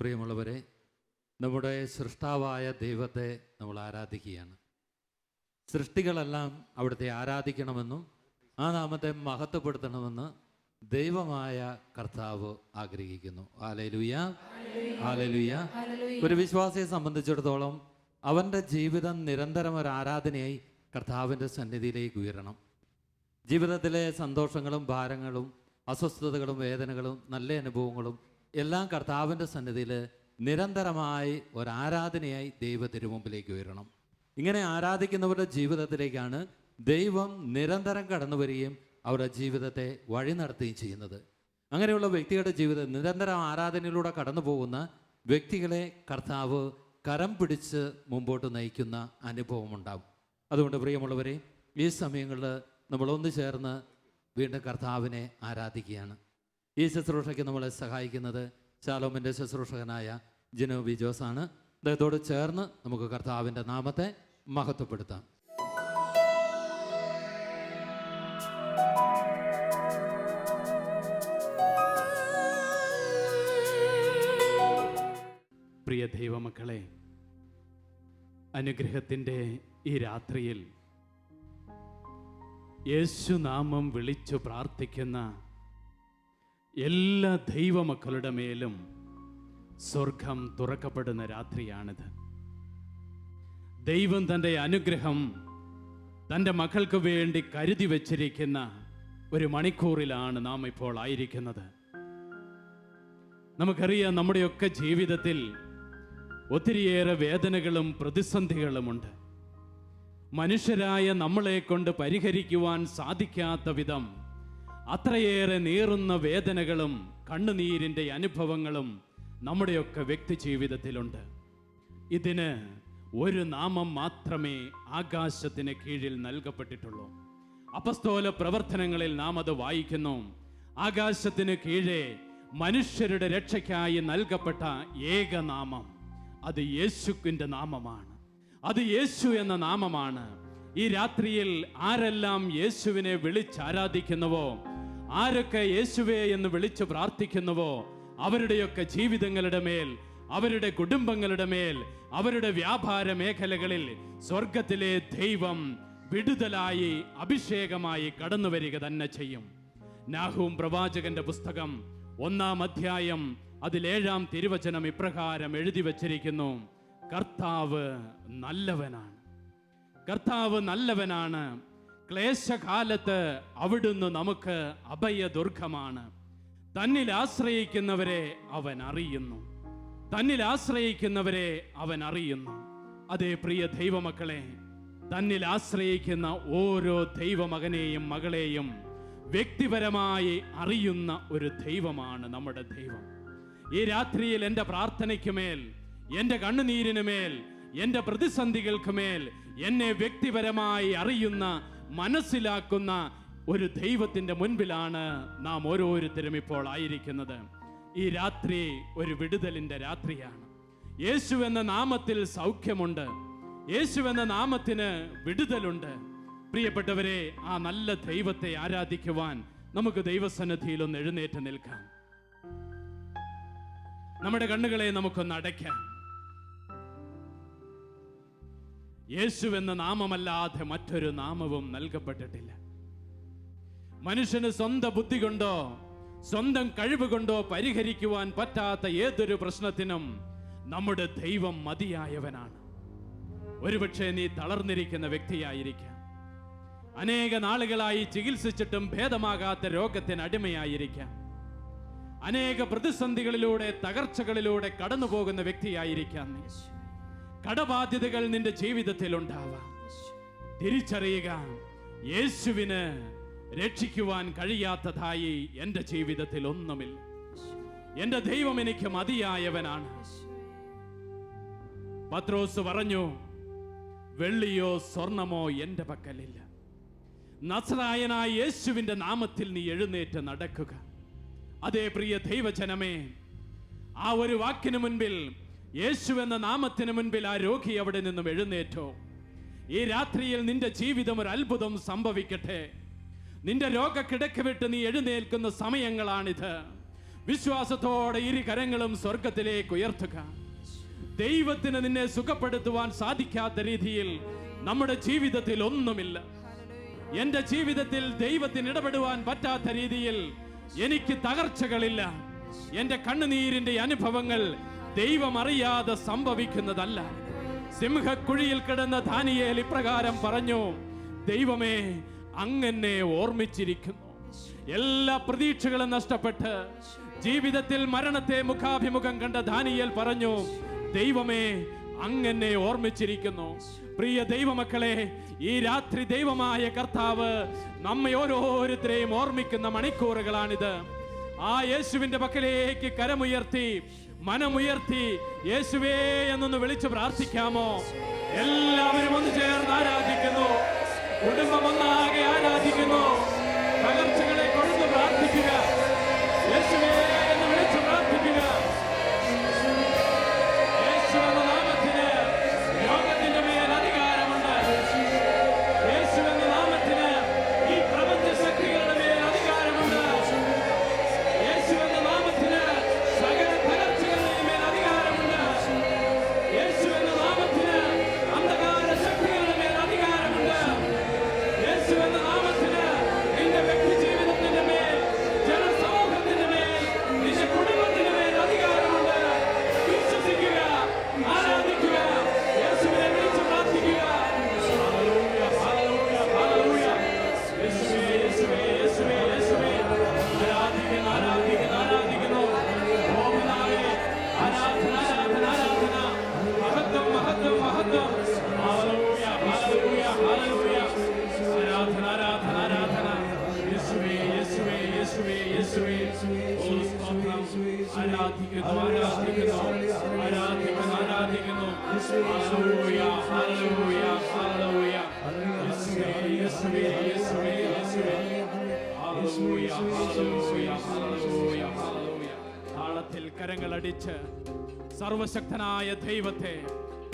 പ്രിയമുള്ളവരെ, നമ്മുടെ സൃഷ്ടാവായ ദൈവത്തെ നമ്മൾ ആരാധിക്കുകയാണ്. സൃഷ്ടികളെല്ലാം അവിടുത്തെ ആരാധിക്കണമെന്നും ആ നാമത്തെ മഹത്വപ്പെടുത്തണമെന്ന് ദൈവമായ കർത്താവ് ആഗ്രഹിക്കുന്നു. Hallelujah, hallelujah. ഒരു വിശ്വാസിയെ സംബന്ധിച്ചിടത്തോളം അവൻ്റെ ജീവിതം നിരന്തരം ഒരു ആരാധനയായി കർത്താവിൻ്റെ സന്നിധിയിലേക്ക് ഉയരണം. ജീവിതത്തിലെ സന്തോഷങ്ങളും ഭാരങ്ങളും അസ്വസ്ഥതകളും വേദനകളും നല്ല അനുഭവങ്ങളും എല്ലാം കർത്താവിൻ്റെ സന്നിധിയിൽ നിരന്തരമായി ഒരാരാധനയായി ദൈവത്തിന് മുമ്പിലേക്ക് ഉയരണം. ഇങ്ങനെ ആരാധിക്കുന്നവരുടെ ജീവിതത്തിലേക്കാണ് ദൈവം നിരന്തരം കടന്നു വരികയും അവരുടെ ജീവിതത്തെ വഴി നടത്തുകയും ചെയ്യുന്നത്. അങ്ങനെയുള്ള വ്യക്തികളുടെ ജീവിതം നിരന്തരം ആരാധനയിലൂടെ കടന്നു പോകുന്ന വ്യക്തികളെ കർത്താവ് കരം പിടിച്ച് മുമ്പോട്ട് നയിക്കുന്ന അനുഭവമുണ്ടാകും. അതുകൊണ്ട് പ്രിയമുള്ളവരെ, ഈ സമയങ്ങളിൽ നമ്മളൊന്നു ചേർന്ന് വീണ്ടും കർത്താവിനെ ആരാധിക്കുകയാണ്. ഈ ശുശ്രൂഷയ്ക്ക് നമ്മളെ സഹായിക്കുന്നത് ശാലോമിൻ്റെ ശുശ്രൂഷകനായ ജിനോ ബി ജോസാണ്. അദ്ദേഹത്തോട് ചേർന്ന് നമുക്ക് കർത്താവിൻ്റെ നാമത്തെ മഹത്വപ്പെടുത്താം. പ്രിയ ദൈവമക്കളെ, അനുഗ്രഹത്തിൻ്റെ ഈ രാത്രിയിൽ യേശുനാമം വിളിച്ചു പ്രാർത്ഥിക്കുന്ന എല്ലാ ദൈവമക്കളുടെ മേലും സ്വർഗം തുറക്കപ്പെടുന്ന രാത്രിയാണിത്. ദൈവം തൻ്റെ അനുഗ്രഹം തൻ്റെ മക്കൾക്ക് വേണ്ടി കരുതി വച്ചിരിക്കുന്ന ഒരു മണിക്കൂറിലാണ് നാം ഇപ്പോൾ ആയിരിക്കുന്നത്. നമുക്കറിയാം, നമ്മുടെയൊക്കെ ജീവിതത്തിൽ ഒത്തിരിയേറെ വേദനകളും പ്രതിസന്ധികളുമുണ്ട്. മനുഷ്യരായ നമ്മളെ കൊണ്ട് പരിഹരിക്കുവാൻ സാധിക്കാത്ത വിധം അത്രയേറെ നീറുന്ന വേദനകളും കണ്ണുനീരിൻ്റെ അനുഭവങ്ങളും നമ്മുടെയൊക്കെ വ്യക്തി ജീവിതത്തിലുണ്ട്. ഇതിന് ഒരു നാമം മാത്രമേ ആകാശത്തിന് കീഴിൽ നൽകപ്പെട്ടിട്ടുള്ളൂ. അപ്പസ്തോല പ്രവർത്തനങ്ങളിൽ നാം അത് വായിക്കുന്നു. ആകാശത്തിന് കീഴെ മനുഷ്യരുടെ രക്ഷയ്ക്കായി നൽകപ്പെട്ട ഏക നാമം അത് യേശുവിൻ്റെ നാമമാണ്. അത് യേശു എന്ന നാമമാണ്. ഈ രാത്രിയിൽ ആരെല്ലാം യേശുവിനെ വിളിച്ചാരാധിക്കുന്നുവോ, ആരൊക്കെ യേശുവേ എന്ന് വിളിച്ചു പ്രാർത്ഥിക്കുന്നുവോ, അവരുടെയൊക്കെ ജീവിതങ്ങളുടെ മേൽ, അവരുടെ കുടുംബങ്ങളുടെ മേൽ, അവരുടെ വ്യാപാര മേഖലകളിൽ സ്വർഗത്തിലെ ദൈവം വിടുതലായി അഭിഷേകമായി കടന്നു വരിക തന്നെ ചെയ്യും. നാഹൂം പ്രവാചകന്റെ പുസ്തകം 1-ാം അധ്യായം അതിൽ 7-ാം തിരുവചനം ഇപ്രകാരം എഴുതി വച്ചിരിക്കുന്നു: കർത്താവ് നല്ലവനാണ്, കർത്താവ് നല്ലവനാണ്. ക്ലേശകാലത്ത് അവിടുന്ന് നമുക്ക് അഭയദുർഗമാണ്. തന്നിൽ ആശ്രയിക്കുന്നവരെ അവൻ അറിയുന്നു, തന്നിൽ ആശ്രയിക്കുന്നവരെ അവൻ അറിയുന്നു. അതേ പ്രിയ ദൈവമക്കളെ, തന്നിൽ ആശ്രയിക്കുന്ന ഓരോ ദൈവമകനെയും മകളെയും വ്യക്തിപരമായി അറിയുന്ന ഒരു ദൈവമാണ് നമ്മുടെ ദൈവം. ഈ രാത്രിയിൽ എൻ്റെ പ്രാർത്ഥനയ്ക്ക് മേൽ, എൻ്റെ കണ്ണുനീരിന് മേൽ, എൻ്റെ പ്രതിസന്ധികൾക്ക് മേൽ എന്നെ വ്യക്തിപരമായി അറിയുന്ന, മനസ്സിലാക്കുന്ന ഒരു ദൈവത്തിൻ്റെ മുൻപിലാണ് നാം ഓരോരുത്തരും ഇപ്പോൾ ആയിരിക്കുന്നത്. ഈ രാത്രി ഒരു വിടുതലിൻ്റെ രാത്രിയാണ്. യേശു എന്ന നാമത്തിൽ സൗഖ്യമുണ്ട്, യേശു എന്ന നാമത്തിന് വിടുതലുണ്ട്. പ്രിയപ്പെട്ടവരെ, ആ നല്ല ദൈവത്തെ ആരാധിക്കുവാൻ നമുക്ക് ദൈവസന്നിധിയിൽ ഒന്ന് എഴുന്നേറ്റ് നിൽക്കാം. നമ്മുടെ കണ്ണുകളെ നമുക്കൊന്ന് അടയ്ക്കാം. യേശു എന്ന നാമമല്ലാതെ മറ്റൊരു നാമവും നൽകപ്പെട്ടിട്ടില്ല. മനുഷ്യന് സ്വന്തം ബുദ്ധി കൊണ്ടോ സ്വന്തം കഴിവ് കൊണ്ടോ പരിഹരിക്കുവാൻ പറ്റാത്ത ഏതൊരു പ്രശ്നത്തിനും നമ്മുടെ ദൈവം മതിയായവനാണ്. ഒരുപക്ഷെ നീ തളർന്നിരിക്കുന്ന വ്യക്തിയായിരിക്കാം, അനേക നാളുകളായി ചികിത്സിച്ചിട്ടും ഭേദമാകാത്ത രോഗത്തിന് അടിമയായിരിക്കാം, അനേക പ്രതിസന്ധികളിലൂടെ, തകർച്ചകളിലൂടെ കടന്നു പോകുന്ന വ്യക്തിയായിരിക്കാം നീ. കടബാധ്യതകൾ നിന്റെ ജീവിതത്തിൽ ഉണ്ടാവാം. തിരിച്ചറിയുക, യേശുവിന് രക്ഷിക്കുവാൻ കഴിയാത്തതായി എൻ്റെ ജീവിതത്തിൽ ഒന്നുമില്ല. എൻ്റെ ദൈവം എനിക്ക് മതിയായവനാണ്. പത്രോസ് പറഞ്ഞു, വെള്ളിയോ സ്വർണമോ എൻ്റെ പക്കലില്ല. നസ്രായനായ യേശുവിൻ്റെ നാമത്തിൽ നീ എഴുന്നേറ്റ് നടക്കുക. അതേ പ്രിയ ദൈവജനമേ, ആ ഒരു വാക്കിന് മുൻപിൽ, യേശു എന്ന നാമത്തിന് മുൻപിൽ ആ രോഗി അവിടെ നിന്നും എഴുന്നേറ്റോ. ഈ രാത്രിയിൽ നിന്റെ ജീവിതം ഒരു അത്ഭുതം സംഭവിക്കട്ടെ. നിന്റെ രോഗക്കിടക്ക് വിട്ട് നീ എഴുന്നേൽക്കുന്ന സമയങ്ങളാണിത്. വിശ്വാസത്തോടെ ഇരു കരങ്ങളും സ്വർഗത്തിലേക്ക് ഉയർത്തുക. ദൈവത്തിന് നിന്നെ സുഖപ്പെടുത്തുവാൻ സാധിക്കാത്ത രീതിയിൽ നമ്മുടെ ജീവിതത്തിൽ ഒന്നുമില്ല. എന്റെ ജീവിതത്തിൽ ദൈവത്തിന് ഇടപെടുവാൻ പറ്റാത്ത രീതിയിൽ എനിക്ക് തകർച്ചകളില്ല. എന്റെ കണ്ണുനീരിന്റെ അനുഭവങ്ങൾ ദൈവം അറിയാതെ സംഭവിക്കുന്നതല്ല. സിംഹക്കുഴിയിൽ കിടന്ന ദാനിയേൽ ഇപ്രകാരം പറഞ്ഞു, ദൈവമേ, അങ്ങനെ ഓർമ്മിച്ചിരിക്കുന്നു. എല്ലാ പ്രതീക്ഷകളും നഷ്ടപ്പെട്ട് ജീവിതത്തിൽ മരണത്തെ മുഖാഭിമുഖം കണ്ട ദാനിയേൽ പറഞ്ഞു, ദൈവമേ, അങ്ങനെ ഓർമ്മിച്ചിരിക്കുന്നു. പ്രിയ ദൈവമക്കളെ, ഈ രാത്രി ദൈവമായ കർത്താവ് നമ്മെ ഓരോരുത്തരെയും ഓർമ്മിക്കുന്ന മണിക്കൂറുകളാണിത്. ആ യേശുവിന്റെ പക്കലേക്ക് കരമുയർത്തി മനമുയർത്തി യേശുവേ എന്നൊന്ന് വിളിച്ചു പ്രാർത്ഥിക്കാമോ? എല്ലാവരും ഒന്ന് ചേർന്ന് ആരാധിക്കുന്നു. കുടുംബം ഒന്നാകെ ആരാധിക്കുന്നു. തകർച്ചകളെ കൊടുത്ത് പ്രാർത്ഥിക്കുക. യേശുവേ എന്ന് വിളിച്ചു പ്രാർത്ഥിക്കുക. യേശു എന്ന നാമത്തിന് ലോകത്തിന്റെ മേൽ അധികാരമുണ്ട്. യേശു എന്ന നാമത്തിന് ഈ പ്രപഞ്ച ശക്തികളുടെ മേൽ അധികാരമുണ്ട്. യേശു എന്ന നാമത്തിന് സകല തകർച്ചകളുടെ മേൽ അധികാരമുണ്ട്. യേശു എന്ന നാമത്തിന് അന്ധകാര ശക്തികളുടെ മേൽ അധികാരമുണ്ട്. യേശു എന്ന നാമത്തിന് നിന്റെ വ്യക്തി ജീവിതത്തിന്റെ മേൽ, ജനസമൂഹത്തിന്റെ മേൽ, നിന്റെ കുടുംബത്തിന്റെ മേൽ അധികാരമുണ്ട്. വിശ്വസിക്കുക, ആരാധിക്കുക, യേശുവിനെ വിളിച്ചു പ്രാർത്ഥിക്കുക. ഹല്ലേലൂയ, ഹല്ലേലൂയ, ഹല്ലേലൂയ. യേശുവേ, യേശുവേ, യേശുവേ, യേശുവേ. ആരാധിക്കുന്നു, ആരാധിക്കുന്നു, ആരാധിക്കുന്നു. ഓ പിതാവേ, ആരാധന, ആരാധന, ആരാധന. മഹത്വം, മഹത്വം, മഹത്വം. ഹല്ലേലൂയ, ഹല്ലേലൂയ, ഹല്ലേലൂയ. ആരാധന, ആരാധന, ആരാധന. യേശുവേ, യേശുവേ, യേശുവേ, യേശുവേ. ഓ സ്തോത്രം. ആരാധിക്കുന്നു, ആരാധിക്കുന്നു, ആരാധിക്കുന്നു, ആരാധിക്കുന്നു. ഹല്ലേലൂയ, ഹല്ലേലൂയ, ഹല്ലേലൂയ. യേശുവേ, യേശുവേ, യേശുവേ, യേശുവേ. ഹല്ലേലൂയ, ഹല്ലേലൂയ, ഹല്ലേലൂയ, ഹല്ലേലൂയ. താളത്തിൽ കരങ്ങളടിച്ച് സർവശക്തനായ ദൈവത്തെ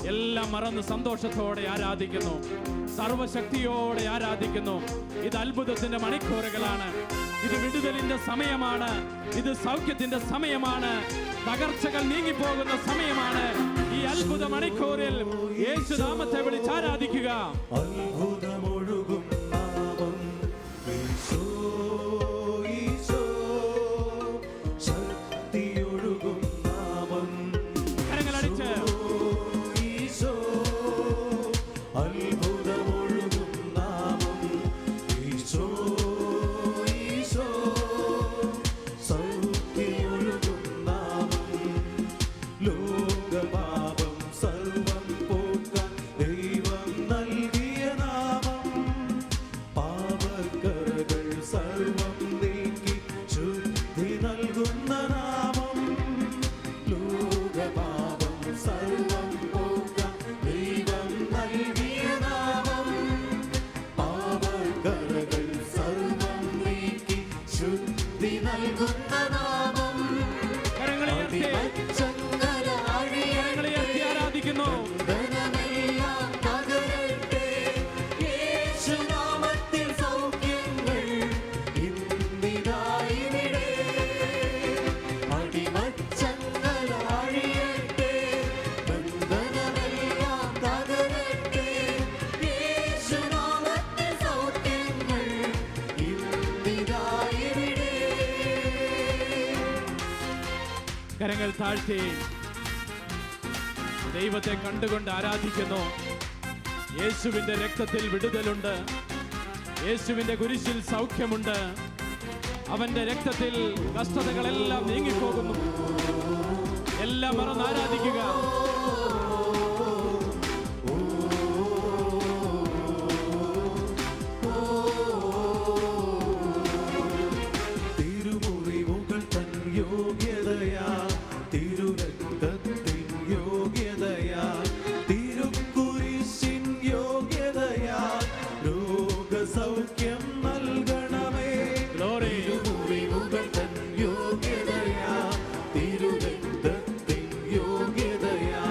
എല്ലാം മറന്ന് സന്തോഷത്തോടെ ആരാധിക്കുന്നു. സർവശക്തിയോടെ ആരാധിക്കുന്നു. ഇത് അത്ഭുതത്തിന്റെ മണിക്കൂറുകളാണ്. ഇത് വിടുതലിന്റെ സമയമാണ്. ഇത് സൗഖ്യത്തിന്റെ സമയമാണ്. തകർച്ചകൾ നീങ്ങിപ്പോകുന്ന സമയമാണ്. ഈ അത്ഭുത മണിക്കൂറിൽ യേശുനാമത്തെ വിളിച്ച് ആരാധിക്കുക. അത്ഭുതമൊഴുകും നാമം ഈശോ, ഈശോ. ശക്തിയൊഴുകും നാമം കരങ്ങളടിച്ച് ഈശോ. അത്ഭുതമൊഴുകും നാമം ഈശോ, ഈശോ. സൗഖ്യമൊഴുകും നാമം, ലോകപാപം സർവം പോക്കാൻ ദൈവം നൽകിയ നാമം. പാപക്കറകൾ സർവം നീക്കി ശുദ്ധി നൽകുന്ന നാമം. ലോകപാപം സർവം പോക്കാൻ ദൈവം നൽകിയ നാമം. പാപക്കറകൾ സർവം നീക്കി ശുദ്ധി നൽകുന്ന നാമം. കരങ്ങളുയർത്തി കരങ്ങളുയർത്തി ആരാധിക്കുന്നു. ബന്ധനമെല്ലാം തകരട്ടെ. യേശുനാമത്തിൽ സൗഖ്യങ്ങൾ ഇന്നിതാ ഇവിടെ. അടിമച്ചങ്ങല അഴിയട്ടെ. ബന്ധനമെല്ലാം തകരട്ടെ. യേശുനാമത്തിൽ സൗഖ്യങ്ങൾ ഇന്നിതാ ഇവിടെ. കരങ്ങൾ താഴ്ത്തി ദൈവത്തെ കണ്ടുകൊണ്ട് ആരാധിക്കുന്നു. യേശുവിന്റെ രക്തത്തിൽ വിടുതലുണ്ട്. യേശുവിന്റെ കുരിശിൽ സൗഖ്യമുണ്ട്. അവന്റെ രക്തത്തിൽ കഷ്ടതകളെല്ലാം നീങ്ങിപ്പോകുന്നു. എല്ലാം മറന്ന് ആരാധിക്കുക. തിരുമുറിവുകൾ തൻ യോഗ്യതയാ, തിരുരക്തത്തിൻ യോഗ്യതയാ, തിരുക്കുരിശിൻ യോഗ്യതയാ, രോഗസൗഖ്യം നൽകണമേ. Glory. തിരുമുറിവുകൾ തൻ യോഗ്യതയാ, തിരുരക്തത്തിൻ യോഗ്യതയാ,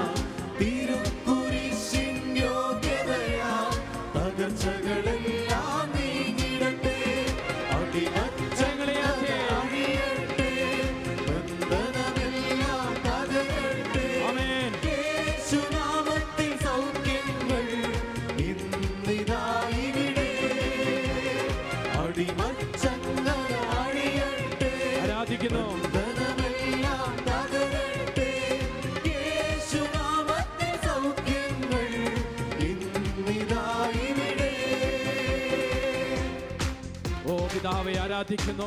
പിതാവെ ആരാധിക്കുന്നു.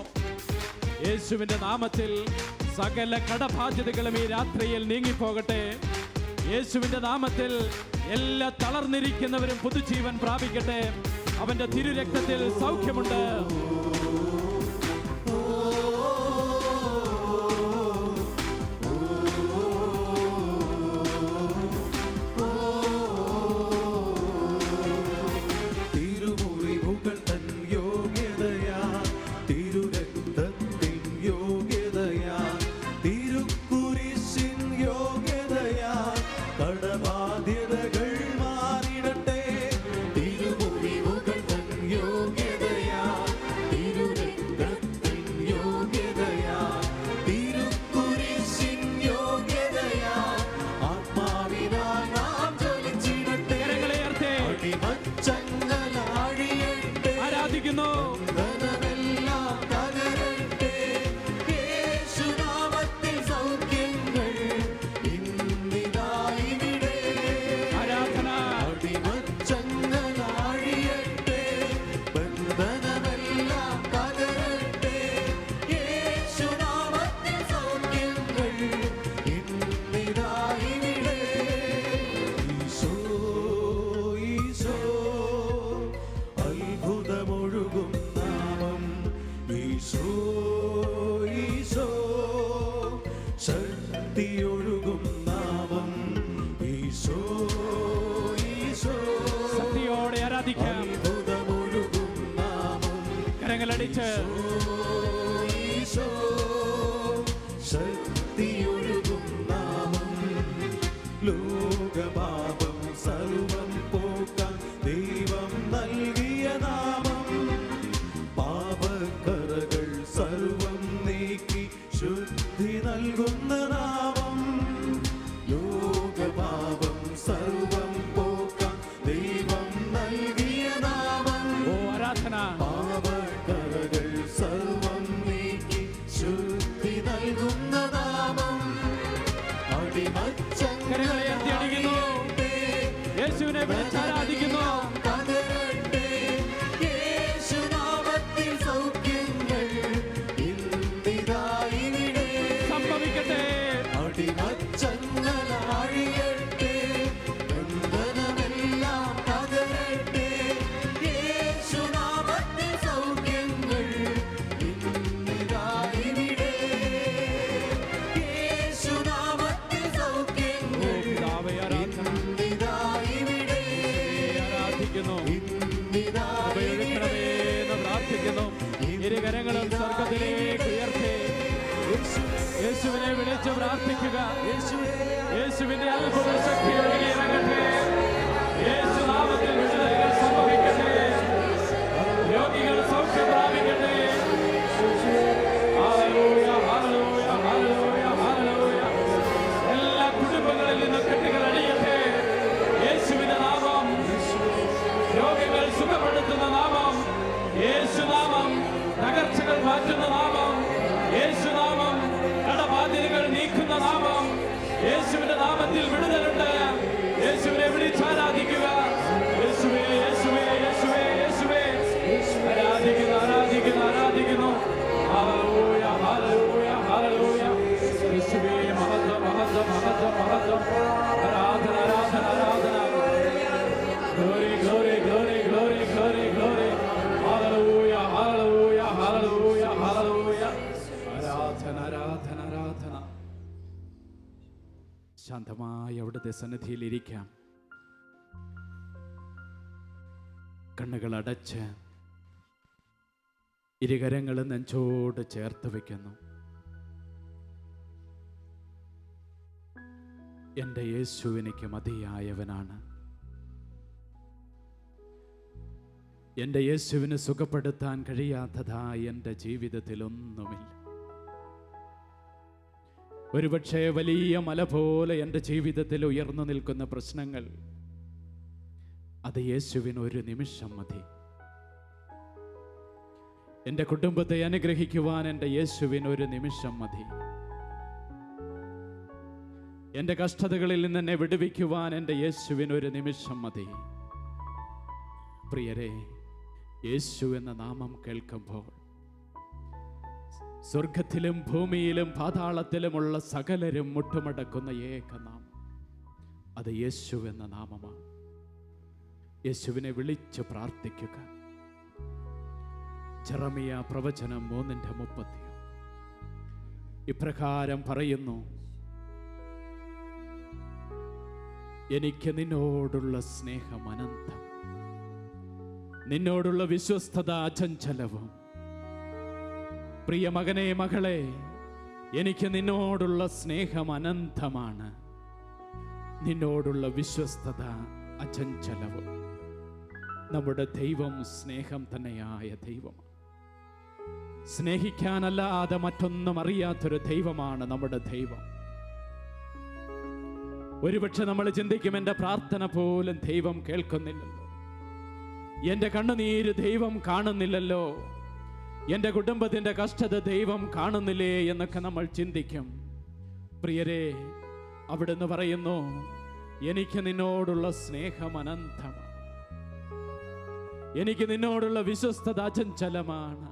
യേശുവിന്റെ നാമത്തിൽ സകല കടബാധ്യതകളും ഈ രാത്രിയിൽ നീങ്ങിപ്പോകട്ടെ. യേശുവിന്റെ നാമത്തിൽ എല്ലാ തളർന്നിരിക്കുന്നവരും പുതുജീവൻ പ്രാപിക്കട്ടെ. അവന്റെ തിരുരക്തത്തിൽ സൗഖ്യമുണ്ട്. ശക്തിയോടെ ആരാധിക്കാം. കരങ്ങളടിച്ച് ശക്തിയൊഴുകും നാമം, ലോകപാപം സർവം പോക്കാൻ ദൈവം നൽകിയ നാമം, പാപക്കറകൾ സർവം നീക്കി ശുദ്ധി നൽകുന്ന നാമം, ലോകപാപം സർവം പോക്കാൻ ദൈവം നൽകിയ നാമം. ഓ ആരാധന. പാപക്കറകൾ സർവം നീക്കി ശുദ്ധി നൽകുന്ന നാമം, കരങ്ങളെ ഉയർത്തി അടിക്കുന്നു. യേശുവിനെ വിളിച്ചാരാധിക്കുന്നു. സംഭവിക്കട്ടെ. ഇരുകരങ്ങളും സ്വർഗത്തിലേക്ക് ഉയർത്തി യേശുവിനെ വിളിച്ച് പ്രാർത്ഥിക്കുക. യേശുവിന്റെ അത്ഭുത ശക്തി ഒഴുകി ഇറങ്ങട്ടെ. യേശു നാമത്തിൽ വിടുതലുകൾ സംഭവിക്കട്ടെ. രോഗികൾ സൗഖ്യം പ്രാപിക്കട്ടെ. ഹല്ലേലൂയ, ഹല്ലേലൂയ, ഹല്ലേലൂയ, ഹല്ലേലൂയ. എല്ലാ കുടുംബങ്ങളിൽ നിന്ന് കെട്ടുകൾ അടിയട്ടെ. യേശുവിന്റെ നാമം, രോഗികൾ സുഖപ്പെടുത്തുന്ന നാമം, യേശുനാമം, തകർച്ചകൾ മാറ്റുന്ന നാമം, യേശുനാമം, കടബാധ്യതകൾ നീക്കുന്ന നാമം. യേശുവിന്റെ നാമത്തിൽ വിടുതലുണ്ട്. യേശുവിനെ വിളിച്ചാരാധിക്കുക. യേശുവേ, യേശുവേ, യേശുവേ, യേശുവേ. ആരാധിക്കുന്നു, ആരാധിക്കുന്നു, ആരാധിക്കുന്നു. ഹല്ലേലൂയ, ഹല്ലേലൂയ, ഹല്ലേലൂയ. യേശുവേ, മഹത്വം, മഹത്വം, മഹത്വം, മഹത്വം. ആരാധന, ആരാധന, ആരാധന. Glory, glory, glory, glory, glory, glory. Hallelujah, hallelujah, hallelujah, hallelujah. ആരാധന, ആരാധന, ആരാധന. ശാന്തമായി അവിടുത്തെ സന്നിധിയിൽ ഇരിക്കാം. കണ്ണുകൾ അടച്ച് ഇരുകരങ്ങളും നെഞ്ചോട് ചേർത്ത് വെക്കുന്നു. എൻ്റെ യേശു എനിക്ക് മതിയായവനാണ്. എൻ്റെ യേശുവിന് സുഖപ്പെടുത്താൻ കഴിയാത്തതായി എൻ്റെ ജീവിതത്തിൽ ഒന്നുമില്ല. ഒരുപക്ഷെ വലിയ മല പോലെ എൻ്റെ ജീവിതത്തിൽ ഉയർന്നു നിൽക്കുന്ന പ്രശ്നങ്ങൾ, അത് യേശുവിന് ഒരു നിമിഷം മതി. എൻ്റെ കുടുംബത്തെ അനുഗ്രഹിക്കുവാൻ എൻ്റെ യേശുവിന് ഒരു നിമിഷം മതി. എൻ്റെ കഷ്ടതകളിൽ നിന്ന് എന്നെ വിടുവിക്കുവാൻ എൻ്റെ യേശുവിന് ഒരു നിമിഷം മതി. പ്രിയരെ, യേശു എന്ന നാമം കേൾക്കുമ്പോൾ സ്വർഗത്തിലും ഭൂമിയിലും പാതാളത്തിലുമുള്ള സകലരും മുട്ടുമടക്കുന്ന ഏകനാമം, അത് യേശു എന്ന നാമമാണ്. യേശുവിനെ വിളിച്ച് പ്രാർത്ഥിക്കുക. ജെറമിയ പ്രവചനം 3:30 ഇപ്രകാരം പറയുന്നു: എനിക്ക് നിന്നോടുള്ള സ്നേഹം അനന്തം, നിന്നോടുള്ള വിശ്വസ്തത അചഞ്ചലവും. പ്രിയ മകനെ, മകളെ, എനിക്ക് നിന്നോടുള്ള സ്നേഹം അനന്തമാണ്, നിന്നോടുള്ള വിശ്വസ്തത അചഞ്ചലവും. നമ്മുടെ ദൈവം സ്നേഹം തന്നെയായ ദൈവമാണ്. സ്നേഹിക്കാനല്ലാതെ മറ്റൊന്നും അറിയാത്തൊരു ദൈവമാണ് നമ്മുടെ ദൈവം. ഒരുപക്ഷെ നമ്മൾ ചിന്തിക്കും, എൻ്റെ പ്രാർത്ഥന പോലും ദൈവം കേൾക്കുന്നില്ലല്ലോ, എൻ്റെ കണ്ണുനീര് ദൈവം കാണുന്നില്ലല്ലോ, എൻ്റെ കുടുംബത്തിൻ്റെ കഷ്ടത ദൈവം കാണുന്നില്ലേ എന്നൊക്കെ നമ്മൾ ചിന്തിക്കും. പ്രിയരെ, അവിടുന്ന് പറയുന്നു, എനിക്ക് നിന്നോടുള്ള സ്നേഹം അനന്തമാണ്, എനിക്ക് നിന്നോടുള്ള വിശ്വസ്തത അചഞ്ചലമാണ്.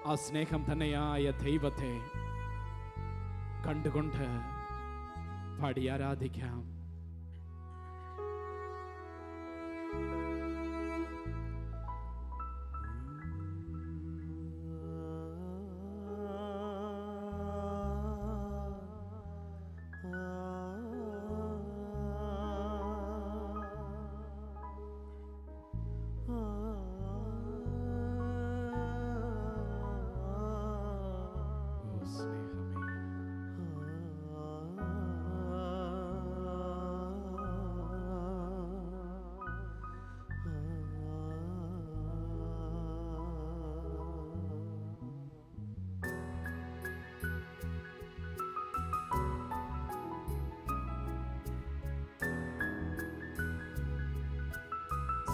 ആ സ്നേഹം തന്നെയായ ദൈവത്തെ കണ്ടുകൊണ്ട് പാടി ആരാധിക്കാം.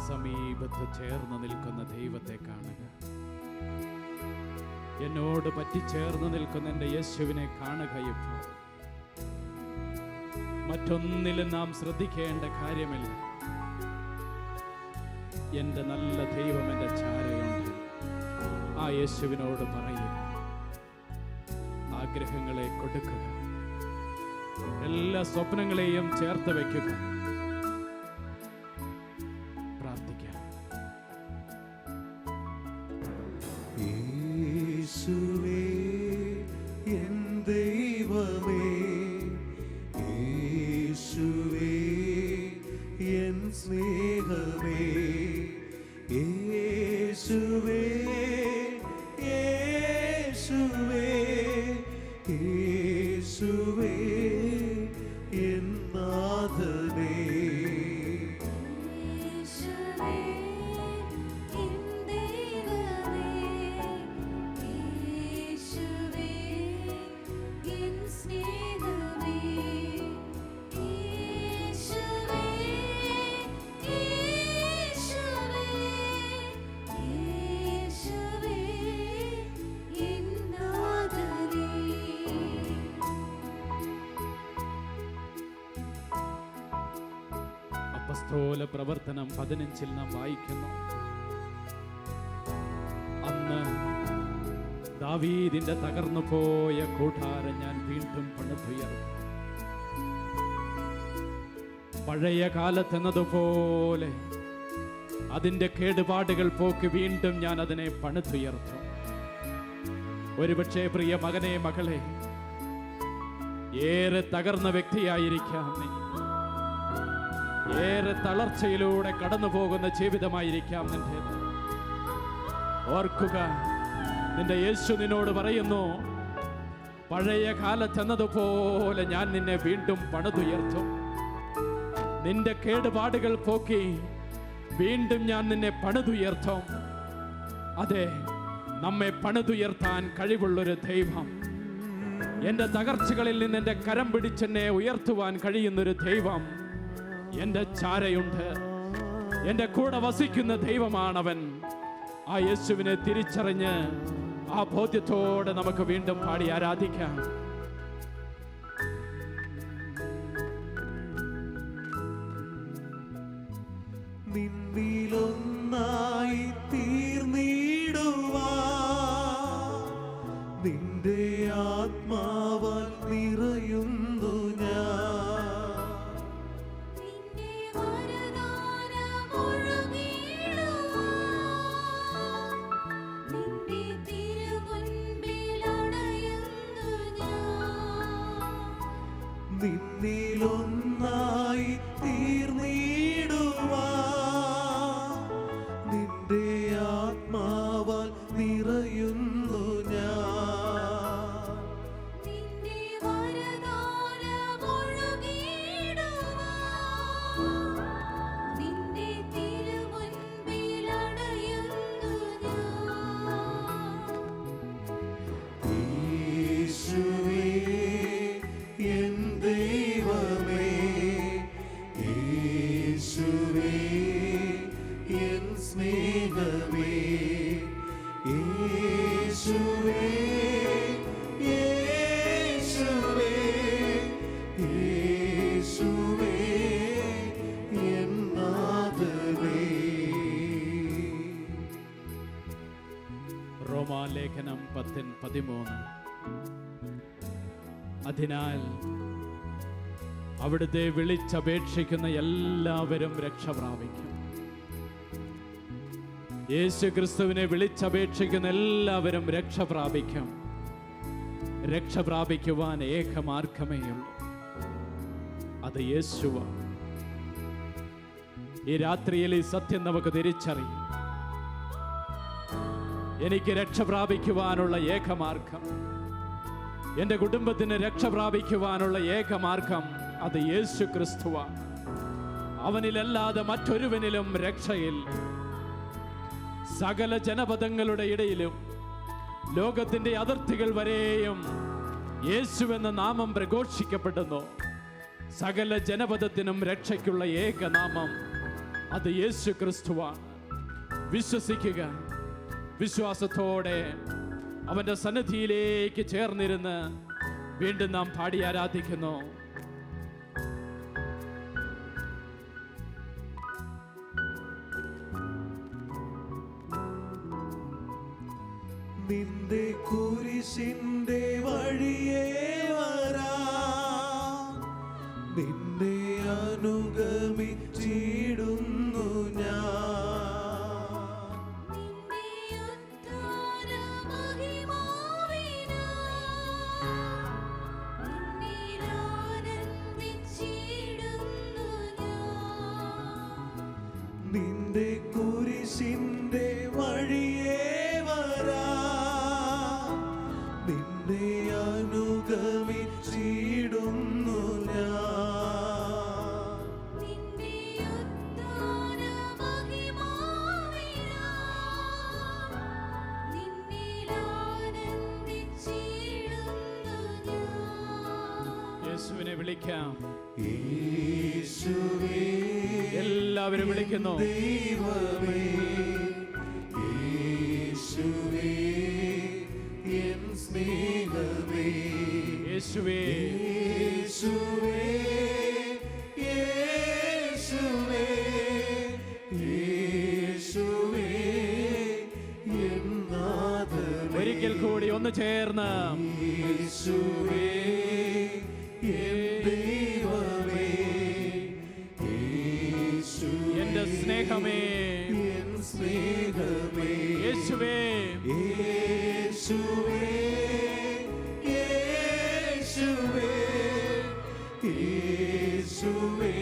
സമീപത്ത് ചേർന്ന് നിൽക്കുന്ന ദൈവത്തെ കാണുക. എന്നോട് പറ്റിച്ചേർന്ന് നിൽക്കുന്ന എൻ്റെ യേശുവിനെ കാണുക. ഇപ്പോൾ മറ്റൊന്നിലും നാം ശ്രദ്ധിക്കേണ്ട കാര്യമില്ല. എൻ്റെ നല്ല ദൈവം എൻ്റെ ചാരയുണ്ട്. ആ യേശുവിനോട് പറയുക, ആഗ്രഹങ്ങളെ കൊടുക്കുക, എല്ലാ സ്വപ്നങ്ങളെയും ചേർത്ത് വയ്ക്കുക. യേശുവേ എൻ ദൈവമേ, യേശുവേ എൻ സ്നേഹമേ, യേശുവേ യേശുവേ യേശുവേ എൻ നാഥനേ. അപ്പോസ്തല പ്രവർത്തനം 15 നാം വായിക്കുന്നു, അന്ന് ദാവീദിന്റെ തകർന്നു പോയ കൂടാരം ഞാൻ വീണ്ടും പണിതുയർത്തും. പഴയ കാലത്തെന്നതുപോലെ അതിന്റെ കേടുപാടുകൾ പോക്കി വീണ്ടും ഞാൻ അതിനെ പണിതുയർത്തും. ഒരുപക്ഷെ പ്രിയ മകനെ, മകളെ, ഏറെ തകർന്ന വ്യക്തിയായിരിക്കാം നീ, ഏറെ തളർച്ചയിലൂടെ കടന്നു പോകുന്ന ജീവിതമായിരിക്കാം നിന്റേത്. ഓർക്കുക, നിന്റെ യേശു നിന്നോട് പറയുന്നു, പഴയ കാലത്തെന്നതുപോലെ ഞാൻ നിന്നെ വീണ്ടും പണിതുയർത്തും. നിന്റെ കേടുപാടുകൾ പോക്കി വീണ്ടും ഞാൻ നിന്നെ പണിതുയർത്തും. അതെ, നമ്മെ പണിതുയർത്താൻ കഴിവുള്ളൊരു ദൈവം, എൻ്റെ തകർച്ചകളിൽ നിന്ന് എൻ്റെ കരം പിടിച്ചെന്നെ ഉയർത്തുവാൻ കഴിയുന്നൊരു ദൈവം എൻ്റെ ചാരയുണ്ട്. എൻ്റെ കൂടെ വസിക്കുന്ന ദൈവമാണവൻ. ആ യേശുവിനെ തിരിച്ചറിഞ്ഞ് ആ ബോധ്യത്തോടെ നമുക്ക് വീണ്ടും പാടി ആരാധിക്കാം. നിന്നിലൊന്നായി തീർന്നിടുവാൻ നിന്നിലൊന്നായി തീർന്നിടുവാൻ നിന്റെ ആത്മാവാൽ നിറയുന്നു ഞാൻ. നിന്റെ വരദാനമൊഴുകിയിടുവാൻ നിന്റെ തിരുമുൻപിലണയുന്നു ഞാൻ. യേശുവേ എൻ ദൈവമേ, യേശുവേ എൻ സ്നേഹമേ, യേശുവേ യേശുവേ യേശുവേ എൻ നാഥനേ. റോമാലേഖനം 10:13. അതിനാൽ അവിടുത്തെ വിളിച്ചപേക്ഷിക്കുന്ന എല്ലാവരും രക്ഷ പ്രാപിക്കും. യേശു ക്രിസ്തുവിനെ വിളിച്ചപേക്ഷിക്കുന്ന എല്ലാവരും രക്ഷ പ്രാപിക്കും. രക്ഷ പ്രാപിക്കുവാൻ ഏകമാർഗമേയുള്ളൂ, അത് യേശുവാണ്. ഈ രാത്രിയിൽ ഈ സത്യം നമുക്ക് തിരിച്ചറിയും. എനിക്ക് രക്ഷ പ്രാപിക്കുവാനുള്ള ഏകമാർഗം, എൻ്റെ കുടുംബത്തിന് രക്ഷ പ്രാപിക്കുവാനുള്ള ഏകമാർഗം അത് യേശു ക്രിസ്തുവാണ്. അവനിലല്ലാതെ മറ്റൊരുവനിലും രക്ഷയില്ല. സകല ജനപദങ്ങളുടെ ഇടയിലും ലോകത്തിൻ്റെ അതിർത്തികൾ വരെയും യേശുവെന്ന നാമം പ്രഘോഷിക്കപ്പെടുന്നു. സകല ജനപദത്തിനും രക്ഷയ്ക്കുള്ള ഏകനാമം അത് യേശു ക്രിസ്തുവാണ്. വിശ്വസിക്കുക. വിശ്വാസത്തോടെ അവൻ്റെ സന്നിധിയിലേക്ക് ചേർന്നിരുന്ന് വീണ്ടും നാം പാടി ആരാധിക്കുന്നു. നിന്റെ കുരിശിന്റെ വഴിയേ വരാൻ നിന്നെ അനുഗമിച്ചിടുന്നു ഞാൻ. നിന്റെ ഉദ്ധാര മഹിമാവിനാൽ നിന്നിലാനന്ദിച്ചിടുന്നു ഞാൻ. നിന്റെ കുരിശിന്റെ വഴിയേ വരാൻ നിന്നെ അനുഗമിച്ചിടുന്നു ഞാൻ. നിന്റെ ഉദ്ധാര മഹിമാവിനാൽ നിന്നിലാനന്ദിച്ചിടുന്നു ഞാൻ. യേശുവിനെ വിളിക്കാം. യേശുവേ എല്ലാവരും വിളിക്കുന്നു. ദൈവമേ, യേശുവേ എൻ സ്നേഹമേ, യേശുവേ യേശുവേ യേശുവേ യേശുവേ എൻ നാഥനേ. ഒരിക്കൽ കൂടി ഒന്ന് ചേർന്ന് യേശുവേ എൻ ദൈവമേ, യേശുവേ എൻ്റെ സ്നേഹമേ, എൻ സ്നേഹമേ, യേശുവേ യേശുവേ യേശുവേ യേശുവേ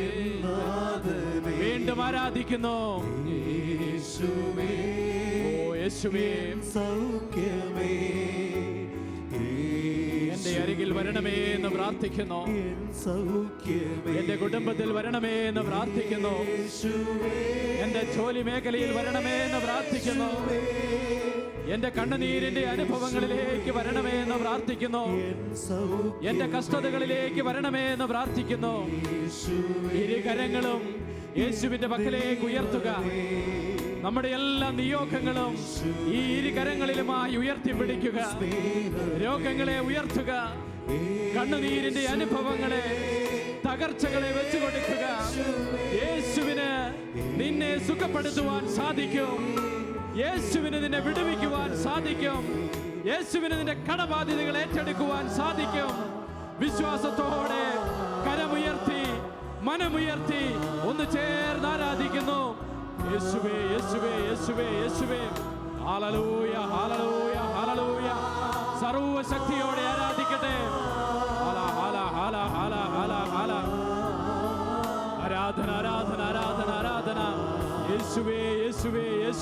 എൻ നാഥനേ. വീണ്ടും ആരാധിക്കുന്നു. യേശുവേ ഓ യേശുവേ, സൗഖ്യമേ, എൻ്റെ അരികിൽ വരണമേ എന്ന് പ്രാർത്ഥിക്കുന്നു. എൻ സൗഖ്യമേ, എൻ്റെ കുടുംബത്തിൽ വരണമേ എന്ന് പ്രാർത്ഥിക്കുന്നു. യേശുവേ എൻ്റെ ജോലി മേഖലയിൽ വരണമേ എന്ന് പ്രാർത്ഥിക്കുന്നു. എൻ്റെ കണ്ണുനീരിൻ്റെ അനുഭവങ്ങളിലേക്ക് വരണമേ എന്ന് പ്രാർത്ഥിക്കുന്നു. എൻ സൗഖ്യമേ, എൻ്റെ കഷ്ടതകളിലേക്ക് വരണമേ എന്ന് പ്രാർത്ഥിക്കുന്നു. ഇരു കരങ്ങളും യേശുവിന്റെ പക്കലേക്ക് ഉയർത്തുക. നമ്മുടെ എല്ലാ നിയോഗങ്ങളും ഈ ഇരു കരങ്ങളിലുമായി ഉയർത്തിപ്പിടിക്കുക. രോഗങ്ങളെ ഉയർത്തുക, കണ്ണുനീരിന്റെ അനുഭവങ്ങളെ, തകർച്ചകളെ വെച്ചു കൊടുക്കുക. യേശുവിന് നിന്നെ സുഖപ്പെടുത്തുവാൻ സാധിക്കും. യേശുവിന് നിന്നെ വിടുവിക്കുവാൻ സാധിക്കും. യേശുവിന് നിന്റെ കടബാധ്യതകൾ ഏറ്റെടുക്കുവാൻ സാധിക്കും. വിശ്വാസത്തോടെ കരമുയർത്തി മനമുയർത്തി ഒന്ന് ചേർന്ന് ആരാധിക്കുന്നു. യേശുവേ യേശുവേ യേശുവേ യേശുവേ. ഹല്ലേലൂയ ഹല്ലേലൂയ ഹല്ലേലൂയ. സർവശക്തിയോടെ ആരാധിക്കട്ടെ.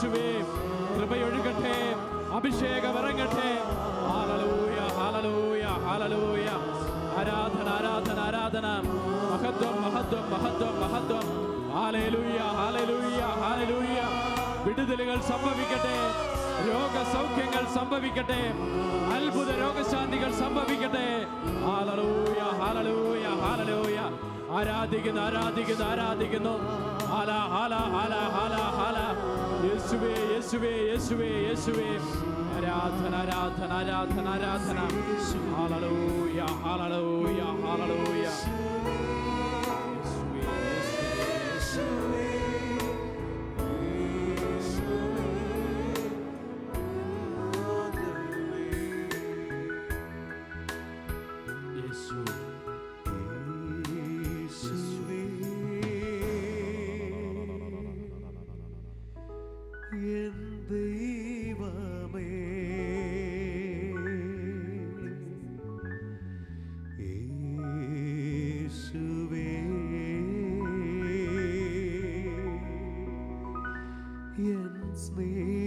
യേശുവേ കൃപയൊഴുകട്ടെ, അഭിഷേകം ഇറങ്ങട്ടെ. ഹല്ലേലൂയ ഹല്ലേലൂയ ഹല്ലേലൂയ. ആരാധന ആരാധന ആരാധന. മഹത്വം മഹത്വം മഹത്വം മഹത്വം. ഹല്ലേലൂയ ഹല്ലേലൂയ ഹല്ലേലൂയ. വിടുതലുകൾ സംഭവിക്കട്ടെ, രോഗസൗഖ്യങ്ങൾ സംഭവിക്കട്ടെ, അത്ഭുത രോഗശാന്തികൾ സംഭവിക്കട്ടെ. ഹല്ലേലൂയ ഹല്ലേലൂയ ഹല്ലേലൂയ. ആരാധിക്കുന്നു ആരാധിക്കുന്നു ആരാധിക്കുന്നു. ഹാല ഹാല ഹാല ഹാല ഹാല. യേശുവേ യേശുവേ യേശുവേ യേശുവേ. ആരാധന ആരാധന ആരാധന ആരാധന. ഹല്ലേലൂയ ഹല്ലേലൂയ ഹല്ലേലൂയ. എൻ ദൈവമേ, യേശുവേ, എൻ സ്നേഹ